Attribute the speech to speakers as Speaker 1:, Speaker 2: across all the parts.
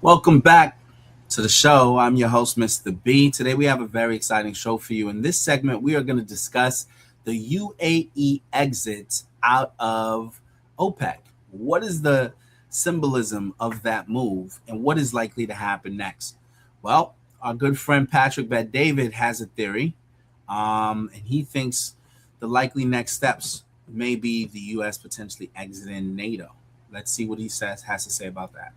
Speaker 1: Welcome back to the show. I'm your host, Mr. B. Today we have a very exciting show for you. In this segment, we are going to discuss the UAE exit out of OPEC. What is the symbolism of that move and what is likely to happen next? Well, our good friend Patrick Bet David has a theory, and he thinks the likely next steps may be the U.S. potentially exiting NATO. Let's see what he has to say about that.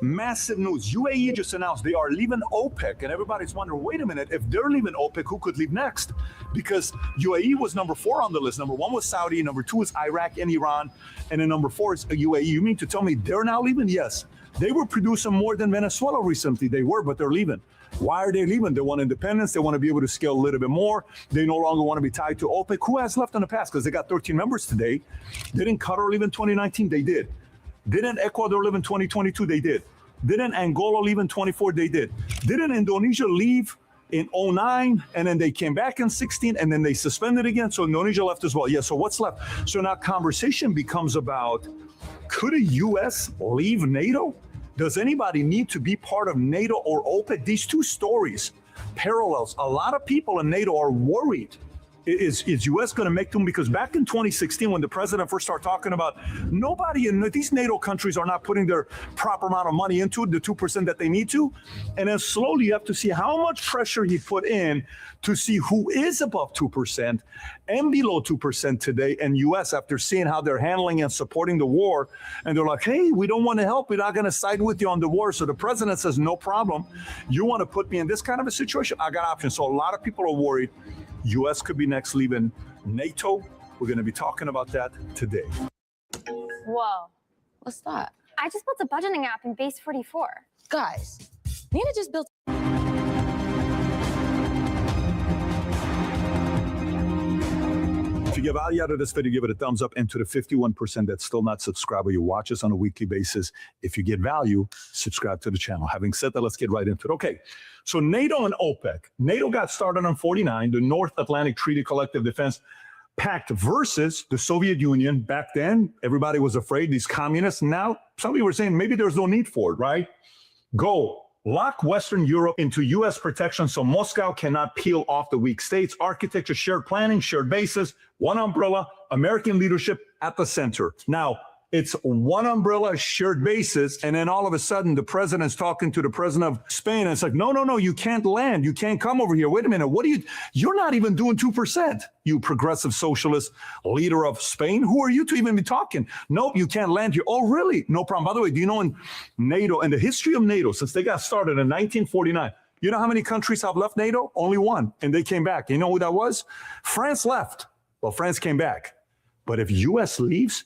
Speaker 2: Massive news. UAE just announced they are leaving OPEC, and everybody's wondering, wait a minute, if they're leaving OPEC, who could leave next? Because UAE was number 4 on the list. Number 1 was Saudi, number 2 is Iraq and Iran, and then number 4 is UAE. You mean to tell me they're now leaving? Yes. They were producing more than Venezuela recently. They were, but they're leaving. Why are they leaving? They want independence. They want to be able to scale a little bit more. They no longer want to be tied to OPEC. Who has left in the past? Because they got 13 members today. Didn't Qatar leave in 2019? They did. Didn't Ecuador leave in 2022? They did. Didn't Angola leave in 24? They did. Didn't Indonesia leave in 09 and then they came back in 16 and then they suspended again? So Indonesia left as well. Yeah, so what's left? So now conversation becomes about, could a U.S. leave NATO? Does anybody need to be part of NATO or OPEC? These two stories parallels. A lot of people in NATO are worried. Is U.S. going to make them? Because back in 2016, when the president first started talking about nobody in these NATO countries are not putting their proper amount of money into it, the 2% that they need to. And then slowly you have to see how much pressure he put in to see who is above 2% and below 2% today in U.S. after seeing how they're handling and supporting the war. And they're like, hey, we don't want to help. We're not going to side with you on the war. So the president says, no problem. You want to put me in this kind of a situation? I got options. So a lot of people are worried. U.S. could be next leaving NATO. We're going to be talking about that today.
Speaker 3: Whoa.
Speaker 4: What's that?
Speaker 3: I just built a budgeting app in Base 44.
Speaker 4: Guys, Nina just built.
Speaker 2: If you get value out of this video, give it a thumbs up. And to the 51% that's still not subscribed, or you watch us on a weekly basis, if you get value, subscribe to the channel. Having said that, let's get right into it. Okay, so NATO and OPEC. NATO got started on 49, the North Atlantic Treaty Collective Defense Pact versus the Soviet Union. Back then, everybody was afraid, these communists. Now, some people were saying maybe there's no need for it, right? Go. Lock Western Europe into U.S. protection so Moscow cannot peel off the weak states. Architecture, shared planning, shared bases, one umbrella, American leadership at the center. Now, it's one umbrella, shared bases, and then all of a sudden the president's talking to the president of Spain, and it's like, no, you can't land. You can't come over here. Wait a minute. You're not even doing 2%, you progressive socialist leader of Spain. Who are you to even be talking? Nope, you can't land here. Oh, really? No problem. By the way, do you know in NATO, in the history of NATO, since they got started in 1949, you know how many countries have left NATO? Only one, and they came back. You know who that was? France left. Well, France came back. But if U.S. leaves,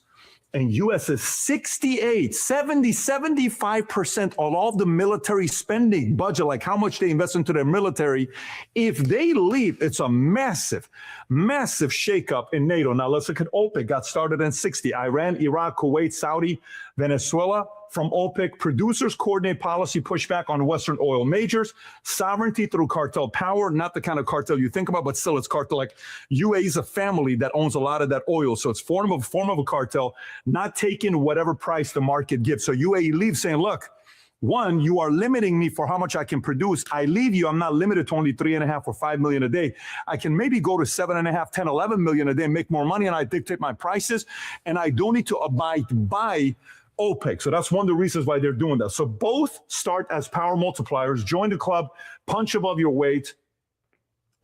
Speaker 2: and U.S. is 75% of all the military spending budget, like how much they invest into their military. If they leave, it's a massive shakeup in NATO. Now let's look at OPEC. Got started in 60. Iran, Iraq, Kuwait, Saudi, Venezuela. From OPEC, producers coordinate policy pushback on Western oil majors, sovereignty through cartel power, not the kind of cartel you think about, but still it's cartel. Like UAE is a family that owns a lot of that oil. So it's form of a cartel, not taking whatever price the market gives. So UAE leaves saying, look, one, you are limiting me for how much I can produce. I leave you. I'm not limited to only 3.5 or 5 million a day. I can maybe go to 7.5, 10, 11 million a day, make more money, and I dictate my prices. And I don't need to abide by OPEC. So that's one of the reasons why they're doing that. So both start as power multipliers, join the club, punch above your weight.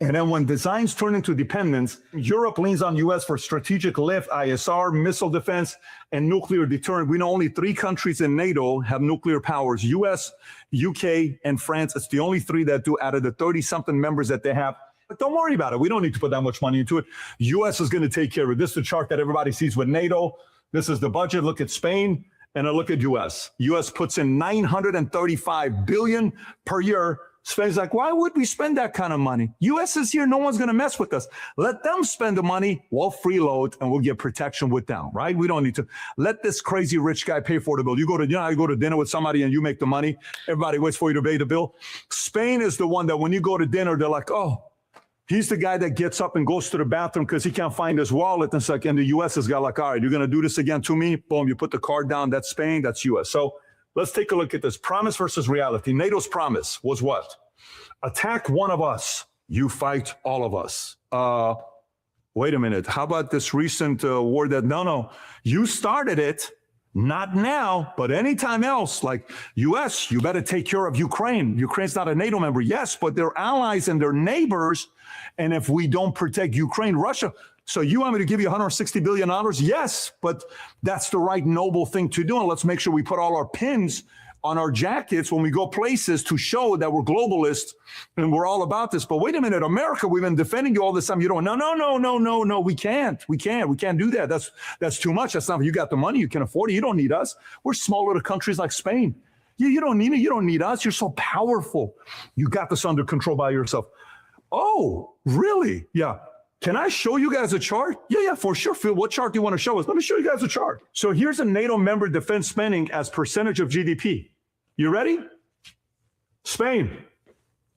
Speaker 2: And then when designs turn into dependence, Europe leans on U.S. for strategic lift, ISR, missile defense, and nuclear deterrent. We know only 3 countries in NATO have nuclear powers, U.S., UK, and France. It's the only 3 that do out of the 30-something members that they have. But don't worry about it. We don't need to put that much money into it. U.S. is going to take care of it. This is the chart that everybody sees with NATO. This is the budget. Look at Spain. And I look at U.S. U.S. puts in $935 billion per year. Spain's like, why would we spend that kind of money? U.S. is here. No one's going to mess with us. Let them spend the money. We'll freeload and we'll get protection with them, right? We don't need to let this crazy rich guy pay for the bill. You go to dinner with somebody and you make the money. Everybody waits for you to pay the bill. Spain is the one that when you go to dinner, they're like, oh, he's the guy that gets up and goes to the bathroom because he can't find his wallet. And it's like, and the U.S. has got like, all right, you're going to do this again to me? Boom, you put the card down. That's Spain. That's U.S. So Let's take a look at this. Promise versus reality. NATO's promise was what? Attack one of us, you fight all of us. Wait a minute. How about this recent war that, no, you started it, not now, but anytime else, like U.S., you better take care of Ukraine. Ukraine's not a NATO member, yes, but they're allies and they're neighbors. And if we don't protect Ukraine, Russia, so you want me to give you $160 billion? Yes, but that's the right noble thing to do. And let's make sure we put all our pins on our jackets when we go places to show that we're globalists and we're all about this. But wait a minute, America, we've been defending you all this time. You don't, no, we can't do that. That's too much. That's not, you got the money, you can afford it. You don't need us. We're small little countries like Spain. You don't need me. You don't need us. You're so powerful. You got this under control by yourself. Oh, really? Yeah. Can I show you guys a chart? Yeah, for sure, Phil. What chart do you want to show us? Let me show you guys a chart. So here's a NATO member defense spending as percentage of GDP. You ready? Spain,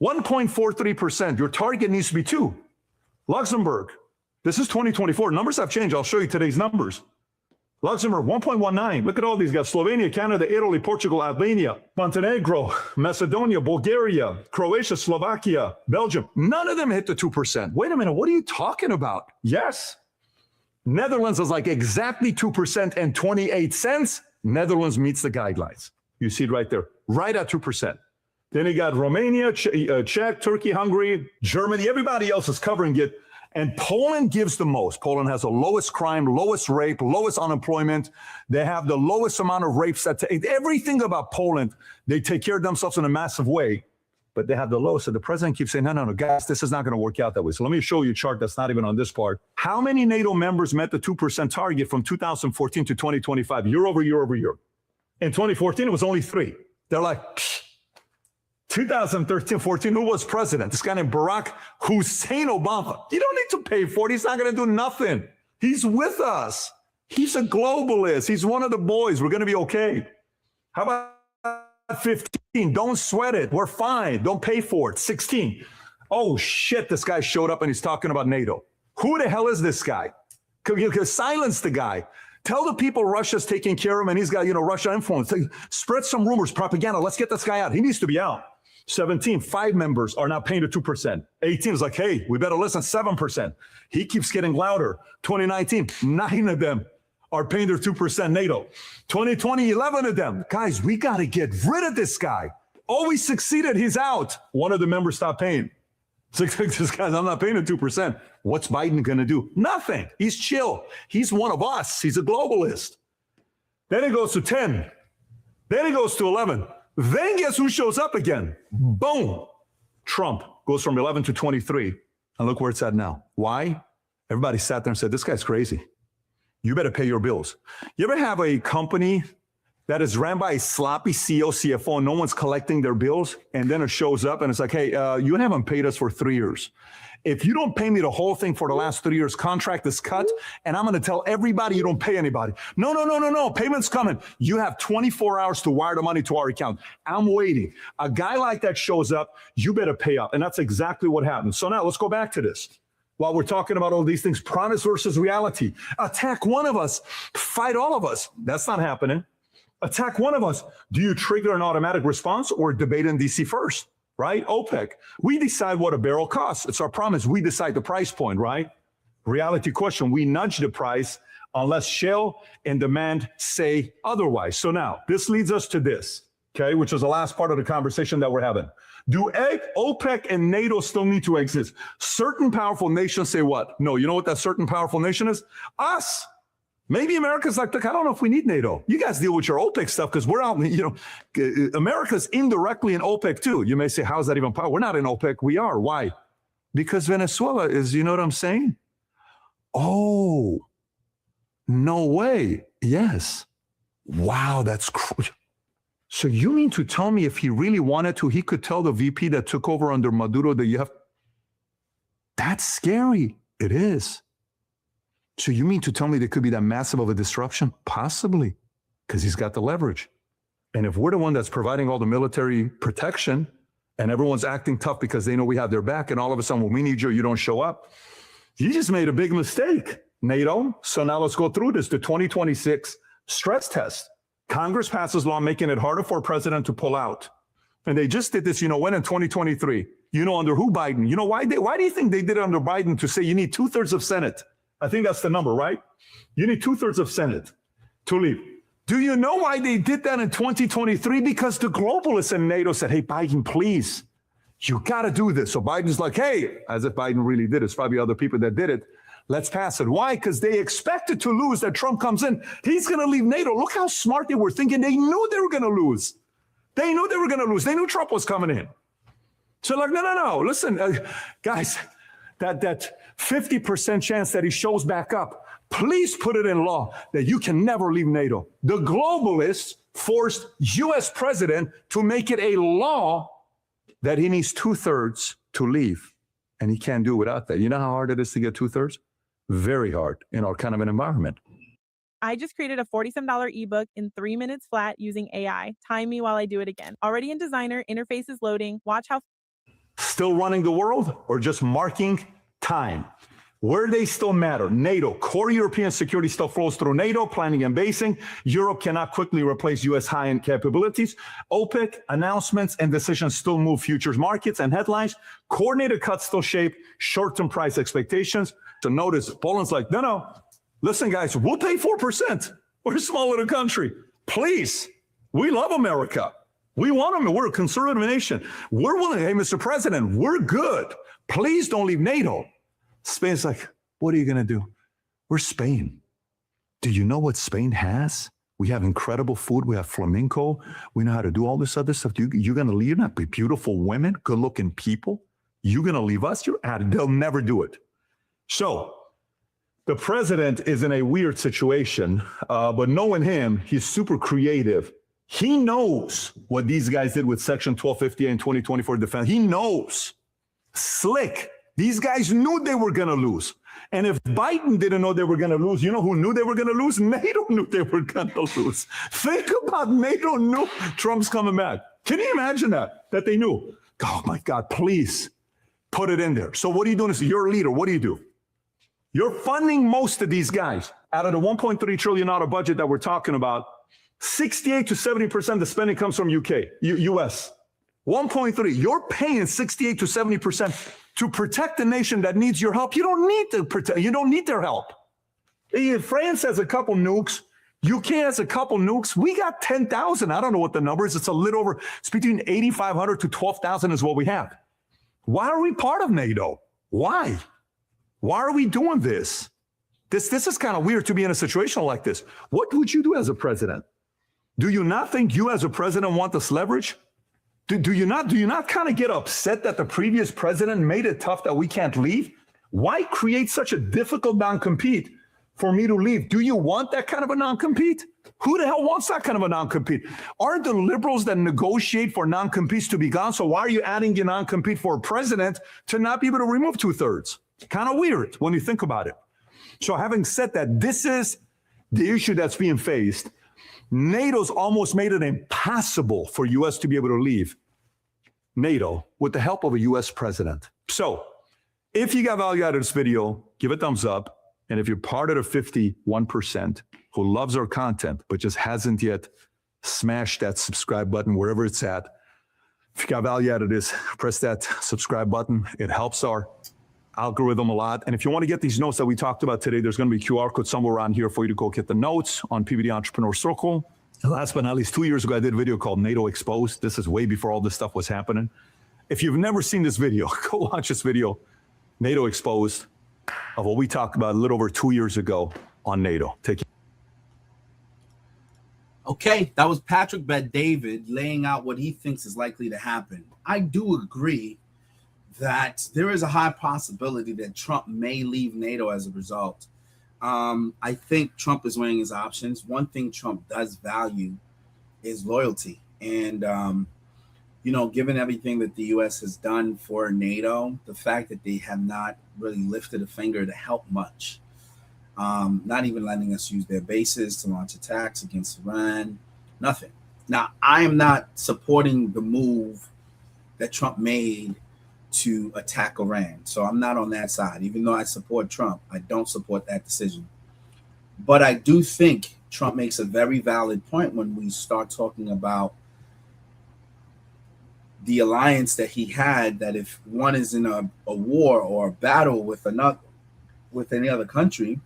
Speaker 2: 1.43%. Your target needs to be 2. Luxembourg, this is 2024. Numbers have changed. I'll show you today's numbers. Luxembourg, 1.19. Look at all these guys. Slovenia, Canada, Italy, Portugal, Albania, Montenegro, Macedonia, Bulgaria, Croatia, Slovakia, Belgium. None of them hit the 2%. Wait a minute. What are you talking about? Yes. Netherlands is like exactly 2% and 28 cents. Netherlands meets the guidelines. You see it right there, right at 2%. Then you got Romania, Czech, Turkey, Hungary, Germany. Everybody else is covering it. And Poland gives the most. Poland has the lowest crime, lowest rape, lowest unemployment. They have the lowest amount of rapes. Everything about Poland, they take care of themselves in a massive way, but they have the lowest. So the president keeps saying, no, guys, this is not going to work out that way. So let me show you a chart that's not even on this part. How many NATO members met the 2% target from 2014 to 2025, year over year over year? In 2014, it was only 3. They're like, 2013, 14, who was president? This guy named Barack Hussein Obama. You don't need to pay for it. He's not going to do nothing. He's with us. He's a globalist. He's one of the boys. We're going to be okay. How about 15? Don't sweat it. We're fine. Don't pay for it. 16. Oh, shit. This guy showed up and he's talking about NATO. Who the hell is this guy? Silence the guy. Tell the people Russia's taking care of him and he's got, Russia influence. Spread some rumors, propaganda. Let's get this guy out. He needs to be out. 17, 5 members are now paying the 2%. 18 is like, hey, we better listen, 7%. He keeps getting louder. 2019, 9 of them are paying their 2% NATO. 2020, 11 of them. Guys, we got to get rid of this guy. Oh, we succeeded. He's out. One of the members stopped paying. This guy's, I'm not paying the 2%. What's Biden going to do? Nothing. He's chill. He's one of us. He's a globalist. Then it goes to 10. Then it goes to 11. Then guess who shows up again? Boom. Trump goes from 11 to 23. And look where it's at now. Why? Everybody sat there and said, this guy's crazy. You better pay your bills. You ever have a company that is ran by a sloppy CEO, CFO, and no one's collecting their bills? And then it shows up and it's like, hey, you haven't paid us for 3 years. If you don't pay me the whole thing for the last 3 years, contract is cut, and I'm going to tell everybody you don't pay anybody. No, payment's coming. You have 24 hours to wire the money to our account. I'm waiting. A guy like that shows up, you better pay up. And that's exactly what happened. So now let's go back to this. While we're talking about all these things, promise versus reality. Attack one of us, fight all of us. That's not happening. Attack one of us. Do you trigger an automatic response or debate in DC first? Right? OPEC. We decide what a barrel costs. It's our promise. We decide the price point, right? Reality question. We nudge the price unless shale and demand say otherwise. So now this leads us to this, okay, which is the last part of the conversation that we're having. Do OPEC and NATO still need to exist? Certain powerful nations say what? No, you know what that certain powerful nation is? Us. Maybe America's like, look, I don't know if we need NATO. You guys deal with your OPEC stuff because we're out, America's indirectly in OPEC too. You may say, how is that even possible? We're not in OPEC. We are. Why? Because Venezuela is, you know what I'm saying? Oh, no way. Yes. Wow, that's crazy. So you mean to tell me if he really wanted to, he could tell the VP that took over under Maduro that you have, that's scary. It is. So you mean to tell me there could be that massive of a disruption? Possibly, because he's got the leverage. And if we're the one that's providing all the military protection and everyone's acting tough because they know we have their back, and all of a sudden when we need you, you don't show up, you just made a big mistake, NATO. So now let's go through this, the 2026 stress test. Congress passes law making it harder for a president to pull out. And they just did this, when in 2023, under who? Biden. Why do you think they did it under Biden to say you need 2/3 of Senate? I think that's the number, right? You need 2/3 of Senate to leave. Do you know why they did that in 2023? Because the globalists in NATO said, hey, Biden, please, you got to do this. So Biden's like, hey, as if Biden really did it. It's probably other people that did it. Let's pass it. Why? Because they expected to lose, that Trump comes in. He's going to leave NATO. Look how smart they were thinking. They knew they were going to lose. They knew they were going to lose. They knew Trump was coming in. So like, no. Listen, guys, that 50% chance that he shows back up, please put it in law that you can never leave NATO. The globalists forced U.S. president to make it a law that he needs 2/3 to leave. And he can't do it without that. You know how hard it is to get 2/3? Very hard in our kind of an environment.
Speaker 5: I just created a $40-some ebook in 3 minutes flat using AI. Time me while I do it again. Already in Designer, interface is loading. Watch how.
Speaker 2: Still running the world or just marking time? Where they still matter. NATO, core European security still flows through NATO, planning and basing. Europe cannot quickly replace U.S. high-end capabilities. OPEC announcements and decisions still move futures markets and headlines. Coordinated cuts still shape short-term price expectations. So notice, Poland's like, no. Listen, guys, we'll pay 4%. We're a small little country. Please, we love America. We want them. We're a conservative nation. We're willing. Hey, Mr. President, we're good. Please don't leave NATO. Spain's like, what are you going to do? We're Spain. Do you know what Spain has? We have incredible food. We have flamenco. We know how to do all this other stuff. You're going to leave that? Beautiful women, good-looking people. You're going to leave us? You're at it. They'll never do it. So the president is in a weird situation, but knowing him, he's super creative. He knows what these guys did with Section 1258 in 2024 defense. He knows. Slick. These guys knew they were going to lose. And if Biden didn't know they were going to lose, you know who knew they were going to lose? NATO knew they were going to lose. Think about NATO knew Trump's coming back. Can you imagine that? That they knew. Oh, my God, please put it in there. So what are you doing? You're a leader. What do? You're funding most of these guys. Out of the $1.3 trillion budget that we're talking about, 68 to 70% of the spending comes from U.S. 1.3. You're paying 68 to 70% to protect a nation that needs your help. You don't need to protect. You don't need their help. If France has a couple nukes, UK has a couple nukes. We got 10,000. I don't know what the number is. It's a little over. It's between 8,500 to 12,000 is what we have. Why are we part of NATO? Why? Why are we doing this? This is kind of weird to be in a situation like this. What would you do as a president? Do you not think you as a president want this leverage? Do you not kind of get upset that the previous president made it tough that we can't leave? Why create such a difficult non-compete for me to leave? Do you want that kind of a non-compete? Who the hell wants that kind of a non-compete? Aren't the liberals that negotiate for non-competes to be gone? So why are you adding a non-compete for a president to not be able to remove 2/3? Kind of weird when you think about it. So having said that, this is the issue that's being faced. NATO's almost made it impossible for U.S. to be able to leave NATO with the help of a U.S. president. So if you got value out of this video, give a thumbs up. And if you're part of the 51% who loves our content, but just hasn't yet smashed that subscribe button wherever it's at, if you got value out of this, press that subscribe button. It helps our algorithm a lot. And if you want to get these notes that we talked about today, there's going to be a QR code somewhere around here for you to go get the notes on PBD Entrepreneur Circle. And last but not least, 2 years ago, I did a video called NATO Exposed. This is way before all this stuff was happening. If you've never seen this video, go watch this video, NATO Exposed, of what we talked about a little over 2 years ago on NATO. Take care.
Speaker 1: Okay, that was Patrick Bet-David laying out what he thinks is likely to happen. I do agree that there is a high possibility that Trump may leave NATO as a result. I think Trump is weighing his options. One thing Trump does value is loyalty. And, given everything that the U.S. has done for NATO, the fact that they have not really lifted a finger to help much, not even letting us use their bases to launch attacks against Iran, nothing. Now, I am not supporting the move that Trump made to attack Iran. So I'm not on that side. Even though I support Trump, I don't support that decision. But I do think Trump makes a very valid point when we start talking about the alliance that he had, that if one is in a war or a battle with any other country,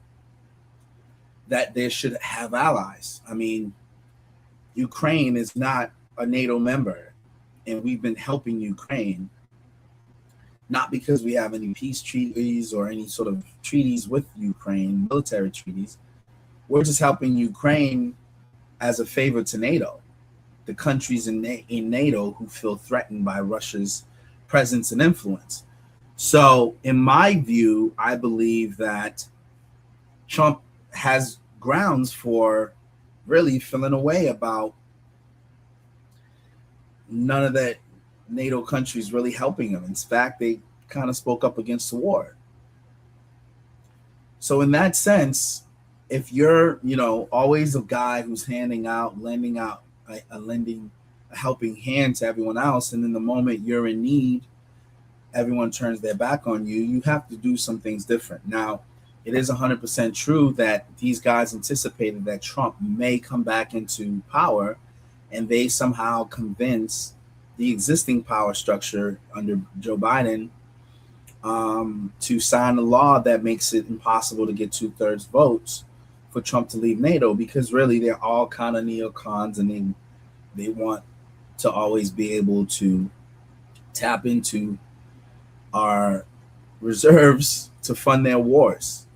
Speaker 1: that they should have allies. I mean, Ukraine is not a NATO member, and we've been helping Ukraine not because we have any peace treaties or any sort of treaties with Ukraine, military treaties. We're just helping Ukraine as a favor to NATO, the countries in NATO who feel threatened by Russia's presence and influence. So in my view, I believe that Trump has grounds for really feeling away about none of that NATO countries really helping him. In fact, they kind of spoke up against the war. So in that sense, if you're, always a guy who's lending a helping hand to everyone else, and in the moment you're in need, everyone turns their back on you, you have to do some things different. Now, it is 100% true that these guys anticipated that Trump may come back into power, and they somehow convince the existing power structure under Joe Biden to sign a law that makes it impossible to get 2/3 votes for Trump to leave NATO, because really they're all kind of neocons, and they want to always be able to tap into our reserves to fund their wars.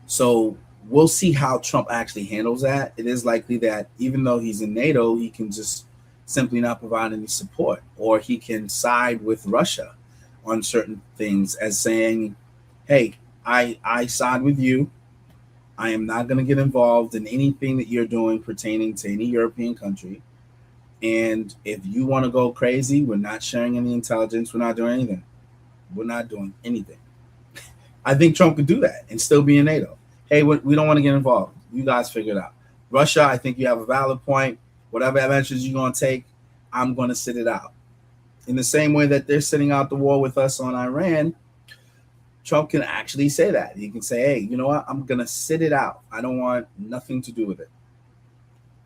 Speaker 1: So we'll see how Trump actually handles that. It is likely that even though he's in NATO, he can just simply not provide any support, or he can side with Russia on certain things as saying, hey, I side with you. I am not going to get involved in anything that you're doing pertaining to any European country. And if you want to go crazy, we're not sharing any intelligence. We're not doing anything. We're not doing anything. I think Trump could do that and still be in NATO. Hey, we don't want to get involved. You guys figure it out. Russia, I think you have a valid point. Whatever measures you're going to take, I'm going to sit it out. In the same way that they're sitting out the war with us on Iran, Trump can actually say that. He can say, hey, you know what? I'm going to sit it out. I don't want nothing to do with it.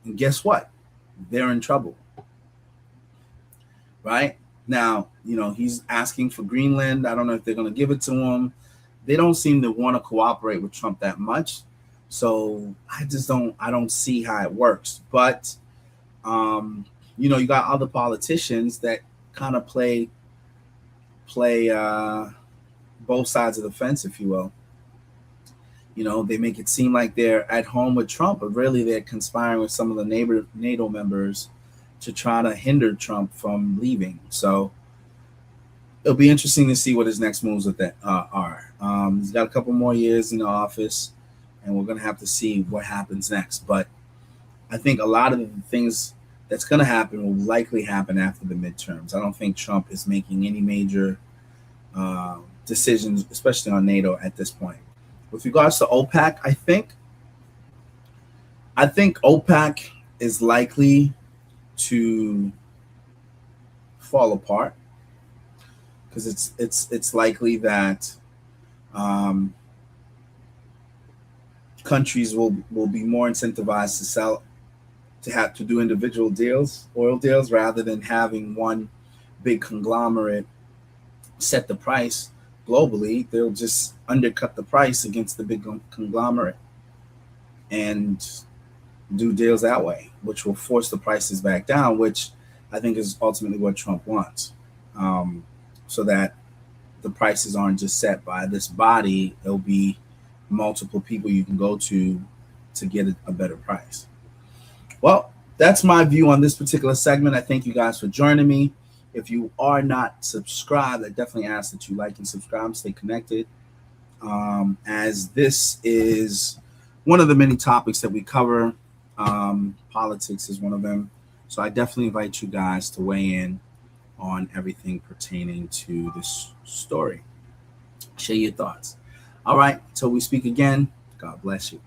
Speaker 1: And guess what? They're in trouble. Right? Now, he's asking for Greenland. I don't know if they're going to give it to him. They don't seem to want to cooperate with Trump that much. So I don't see how it works. But, you got other politicians that kind of play both sides of the fence, if you will. They make it seem like they're at home with Trump, but really they're conspiring with some of the NATO members to try to hinder Trump from leaving. So it'll be interesting to see what his next moves with that are. He's got a couple more years in the office, and we're going to have to see what happens next. But I think a lot of the things that's going to happen will likely happen after the midterms. I don't think Trump is making any major decisions, especially on NATO at this point. With regards to OPEC, I think OPEC is likely to fall apart, because it's likely that countries will be more incentivized to do individual deals, oil deals, rather than having one big conglomerate set the price globally. They'll just undercut the price against the big conglomerate and do deals that way, which will force the prices back down, which I think is ultimately what Trump wants. So that the prices aren't just set by this body, there'll be multiple people you can go to get a better price. Well, that's my view on this particular segment. I thank you guys for joining me. If you are not subscribed, I definitely ask that you like and subscribe, stay connected, as this is one of the many topics that we cover. Politics is one of them. So I definitely invite you guys to weigh in on everything pertaining to this story. Share your thoughts. All right, until we speak again, God bless you.